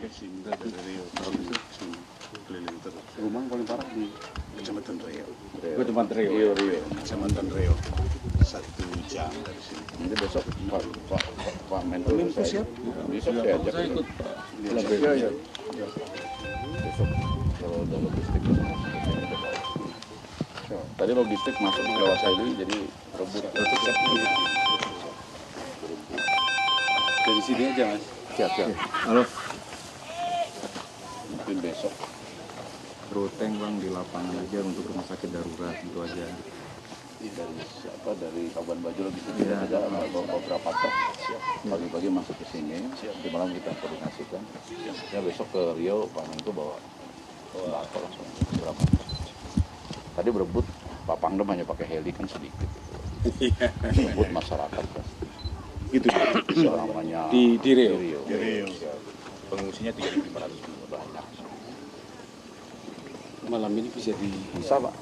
Sinda dari Rio keliling terus. Rumah paling parah di Kecamatan Rio. Kecamatan Rio. Kecamatan Rio. 1 jam dari sini. Nanti besok Pak Menko siap. Besok saya ajak. Saya ikut Iya. Besok kalau ada logistik. Tadi logistik masuk lewat saya jadi rebut. Dari sini aja Mas. Siap. halo Mungkin besok. ruteng bang di lapangan aja untuk rumah sakit darurat itu aja. Dari Kabupaten Bajo logistik Iya. ada beberapa truk. Pagi-pagi masuk ke sini. Di malam kita koordinasikan. Ya besok ke Rio Pak Menko bawa sembako langsung berapa. Tadi berebut Pak Pangdam hanya pakai heli kan sedikit. Berebut masyarakat kan. Gitu. Selamanya Di Rio. Di Rio. Pengungsinya 3.500 banyak. Malam ini bisa Bisa Pak.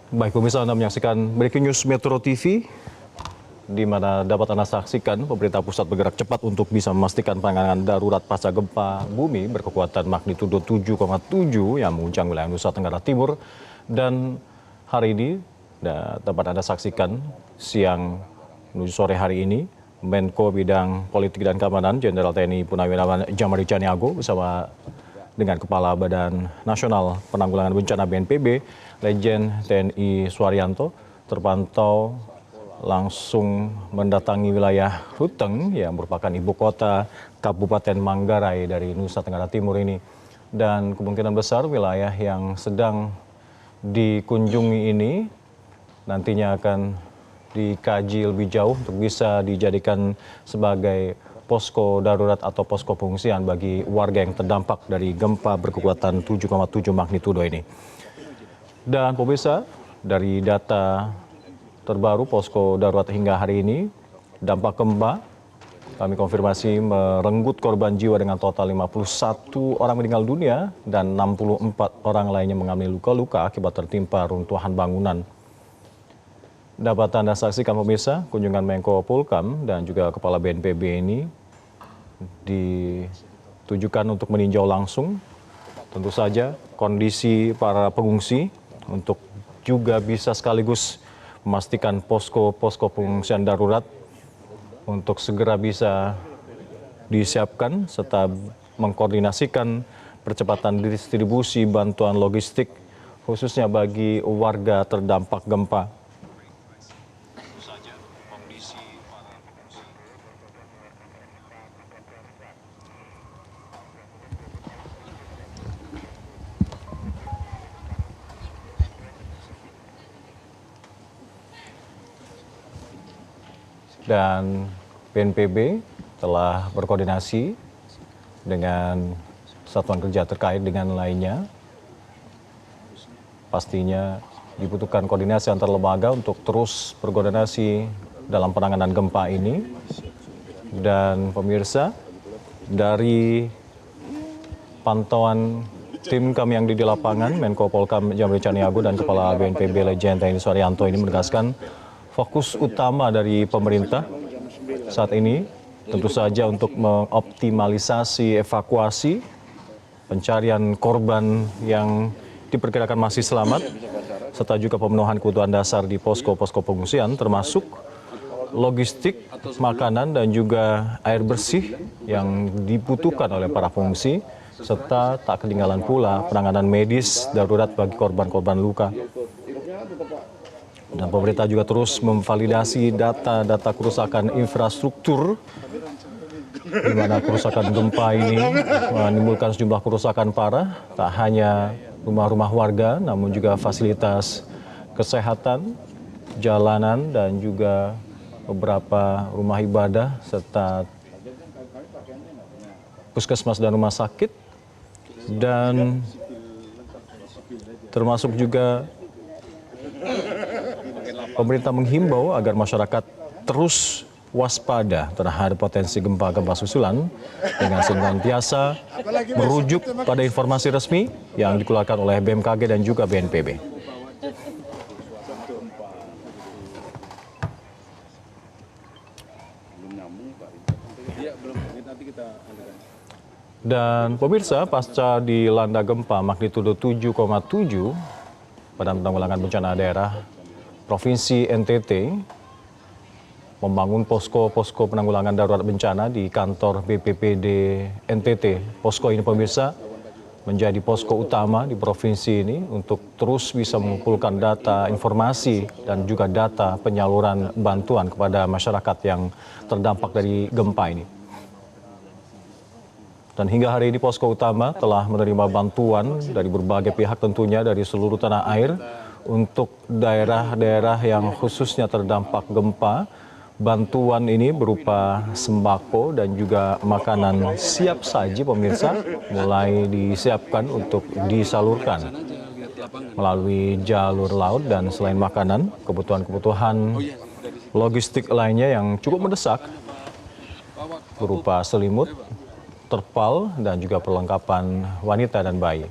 Baik, pemirsa, Anda menyaksikan Breaking News Metro TV, di mana dapat Anda saksikan pemerintah pusat bergerak cepat untuk bisa memastikan penanganan darurat pasca gempa bumi berkekuatan magnitudo 7,7 yang mengguncang wilayah Nusa Tenggara Timur. Dan hari ini dapat Anda saksikan siang menuju sore hari ini, Menko Bidang Politik dan Keamanan Jenderal TNI Purnawirawan Jamari Caniago bersama dengan Kepala Badan Nasional Penanggulangan Bencana BNPB, Legend TNI Suharyanto, terpantau langsung mendatangi wilayah Ruteng yang merupakan ibu kota Kabupaten Manggarai dari Nusa Tenggara Timur ini. Dan kemungkinan besar wilayah yang sedang dikunjungi ini nantinya akan dikaji lebih jauh untuk bisa dijadikan sebagai posko darurat atau posko pengungsian bagi warga yang terdampak dari gempa berkekuatan 7,7 magnitudo ini. Dan pemirsa, dari data terbaru posko darurat hingga hari ini, dampak gempa kami konfirmasi merenggut korban jiwa dengan total 51 orang meninggal dunia dan 64 orang lainnya mengalami luka-luka akibat tertimpa runtuhan bangunan. Dapat Anda saksikan pemirsa, kunjungan Menko Polhukam dan juga Kepala BNPB ini ditujukan untuk meninjau langsung tentu saja kondisi para pengungsi untuk juga bisa sekaligus memastikan posko-posko pengungsian darurat untuk segera bisa disiapkan serta mengkoordinasikan percepatan distribusi bantuan logistik khususnya bagi warga terdampak gempa. Dan BNPB telah berkoordinasi dengan satuan kerja terkait dengan lainnya. Pastinya dibutuhkan koordinasi antar lembaga untuk terus berkoordinasi dalam penanganan gempa ini. Dan pemirsa, dari pantauan tim kami yang di lapangan, Menko Polhukam Jamari Caniago dan Kepala BNPB Legend TNI Suharyanto ini menegaskan fokus utama dari pemerintah saat ini tentu saja untuk mengoptimalisasi evakuasi, pencarian korban yang diperkirakan masih selamat, serta juga pemenuhan kebutuhan dasar di posko-posko pengungsian termasuk logistik, makanan dan juga air bersih yang dibutuhkan oleh para pengungsi, serta tak ketinggalan pula penanganan medis darurat bagi korban-korban luka. Dan pemerintah juga terus memvalidasi data-data kerusakan infrastruktur, di mana kerusakan gempa ini menimbulkan sejumlah kerusakan parah, tak hanya rumah-rumah warga, namun juga fasilitas kesehatan, jalanan, dan juga beberapa rumah ibadah, serta puskesmas dan rumah sakit, dan termasuk juga pemerintah menghimbau agar masyarakat terus waspada terhadap potensi gempa-gempa susulan dengan senantiasa merujuk pada informasi resmi yang dikeluarkan oleh BMKG dan juga BNPB. Dan pemirsa, pasca dilanda gempa magnitudo 7,7, Badan Penanggulangan Bencana Daerah Provinsi NTT membangun posko-posko penanggulangan darurat bencana di kantor BPPD NTT. Posko ini pemirsa menjadi posko utama di provinsi ini untuk terus bisa mengumpulkan data, informasi, dan juga data penyaluran bantuan kepada masyarakat yang terdampak dari gempa ini. Dan hingga hari ini posko utama telah menerima bantuan dari berbagai pihak tentunya dari seluruh tanah air untuk daerah-daerah yang khususnya terdampak gempa. Bantuan ini berupa sembako dan juga makanan siap saji pemirsa mulai disiapkan untuk disalurkan melalui jalur laut, dan selain makanan, kebutuhan-kebutuhan logistik lainnya yang cukup mendesak berupa selimut, terpal, dan juga perlengkapan wanita dan bayi.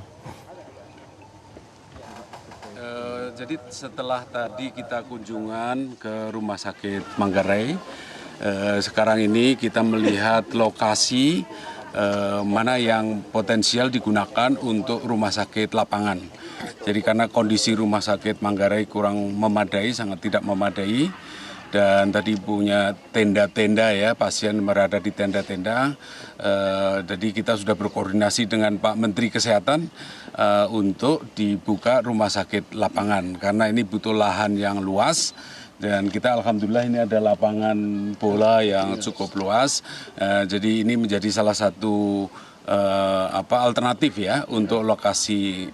Jadi setelah tadi kita kunjungan ke Rumah Sakit Manggarai, sekarang ini kita melihat lokasi mana yang potensial digunakan untuk rumah sakit lapangan. Jadi karena kondisi Rumah Sakit Manggarai kurang memadai, sangat tidak memadai, dan tadi punya tenda-tenda ya, pasien berada di tenda-tenda. Jadi kita sudah berkoordinasi dengan Pak Menteri Kesehatan untuk dibuka rumah sakit lapangan, karena ini butuh lahan yang luas, dan kita alhamdulillah ini ada lapangan bola yang cukup luas. Jadi ini menjadi salah satu alternatif ya untuk lokasi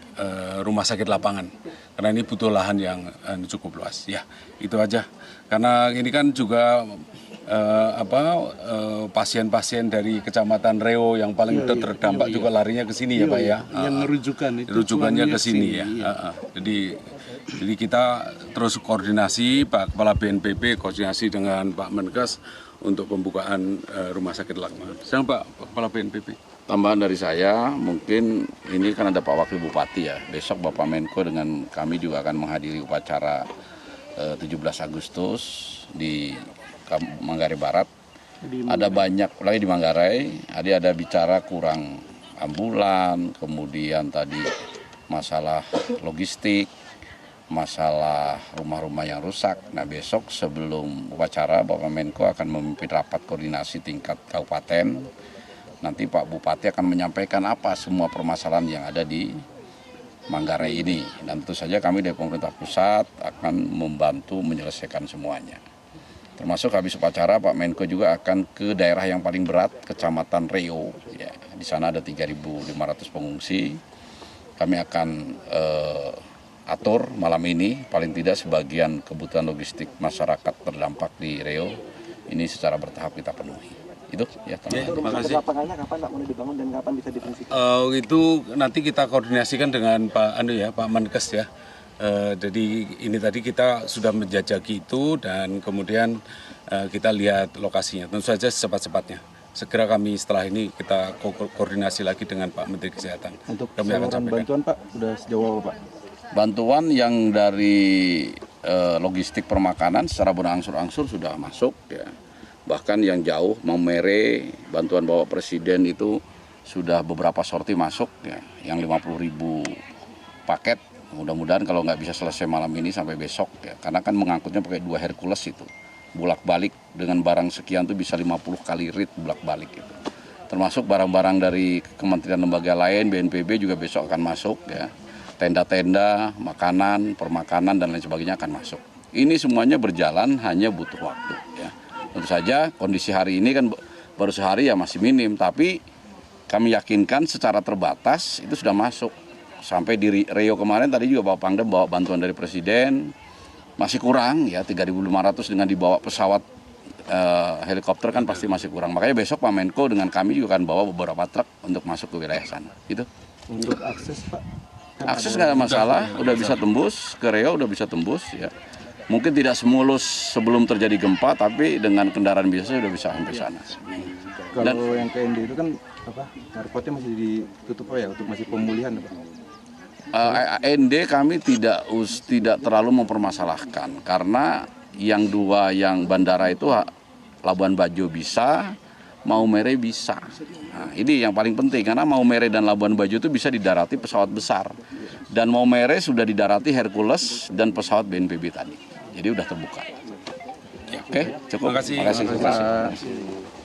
rumah sakit lapangan, karena ini butuh lahan yang cukup luas. Ya, itu aja. Karena ini kan juga pasien-pasien dari Kecamatan Reo yang paling terdampak juga larinya ke sini ya Pak ya. Yang rujukan itu rujukannya ke sini ya. Jadi kita terus koordinasi, Pak Kepala BNPB koordinasi dengan Pak Menkes untuk pembukaan rumah sakit lapangan. Silakan Pak Kepala BNPB. Tambahan dari saya, mungkin ini kan ada Pak Wakil Bupati ya. Besok Bapak Menko dengan kami juga akan menghadiri upacara 17 Agustus di Manggarai Barat. Ada banyak lagi di Manggarai, ada bicara kurang ambulan, kemudian tadi masalah logistik, masalah rumah-rumah yang rusak. Nah besok sebelum upacara Bapak Menko akan memimpin rapat koordinasi tingkat kabupaten. Nanti Pak Bupati akan menyampaikan apa semua permasalahan yang ada di Manggarai ini. Dan tentu saja kami dari pemerintah pusat akan membantu menyelesaikan semuanya. Termasuk habis upacara Pak Menko juga akan ke daerah yang paling berat, Kecamatan Reo. Ya, di sana ada 3.500 pengungsi. Kami akan atur malam ini paling tidak sebagian kebutuhan logistik masyarakat terdampak di Reo ini secara bertahap kita penuhi. Itu ya, terima kasih. Lapangannya kapan Pak mulai dibangun dan kapan bisa difungsikan? Itu nanti kita koordinasikan dengan Pak Menkes ya. Jadi ini tadi kita sudah menjajaki itu, dan kemudian kita lihat lokasinya. Tentu saja secepat-cepatnya. Segera kami setelah ini kita koordinasi lagi dengan Pak Menteri Kesehatan. Untuk kami akan sampaikan. bantuan Pak, sudah sejauh apa Pak? Bantuan yang dari logistik permakanan secara berangsur-angsur sudah masuk ya. Bahkan yang jauh, Maumere, bantuan Bapak Presiden itu sudah beberapa sorti masuk ya, yang 50.000 paket. Mudah-mudahan kalau nggak bisa selesai malam ini sampai besok ya, karena kan mengangkutnya pakai 2 Hercules itu. Bolak-balik dengan barang sekian tuh bisa 50 kali rit bolak-balik itu. Termasuk barang-barang dari kementerian lembaga lain, BNPB juga besok akan masuk ya. Tenda-tenda, makanan, permakanan dan lain sebagainya akan masuk. Ini semuanya berjalan, hanya butuh waktu ya. Tentu saja kondisi hari ini kan baru sehari ya masih minim, tapi kami yakinkan secara terbatas itu sudah masuk. Sampai di Reo kemarin tadi juga Bapak Pangdam bawa bantuan dari Presiden, masih kurang ya 3.500 dengan dibawa pesawat helikopter kan pasti masih kurang. Makanya besok Pak Menko dengan kami juga akan bawa beberapa truk untuk masuk ke wilayah sana. Gitu. Untuk akses Pak? Akses nggak ada masalah, udah bisa tembus ke Reo, udah bisa tembus ya. Mungkin tidak semulus sebelum terjadi gempa, tapi dengan kendaraan biasa sudah bisa sampai sana. Kalau yang ke ND itu kan airportnya masih ditutup ya untuk masih pemulihan Pak? ND kami tidak terlalu mempermasalahkan, karena yang dua yang bandara itu Labuan Bajo bisa, Maumere bisa. Nah, ini yang paling penting karena Maumere dan Labuan Bajo itu bisa didarati pesawat besar. Dan Maumere sudah didarati Hercules dan pesawat BNPB tadi. Jadi udah terbuka. Ya, oke, cukup. Terima kasih. Terima kasih.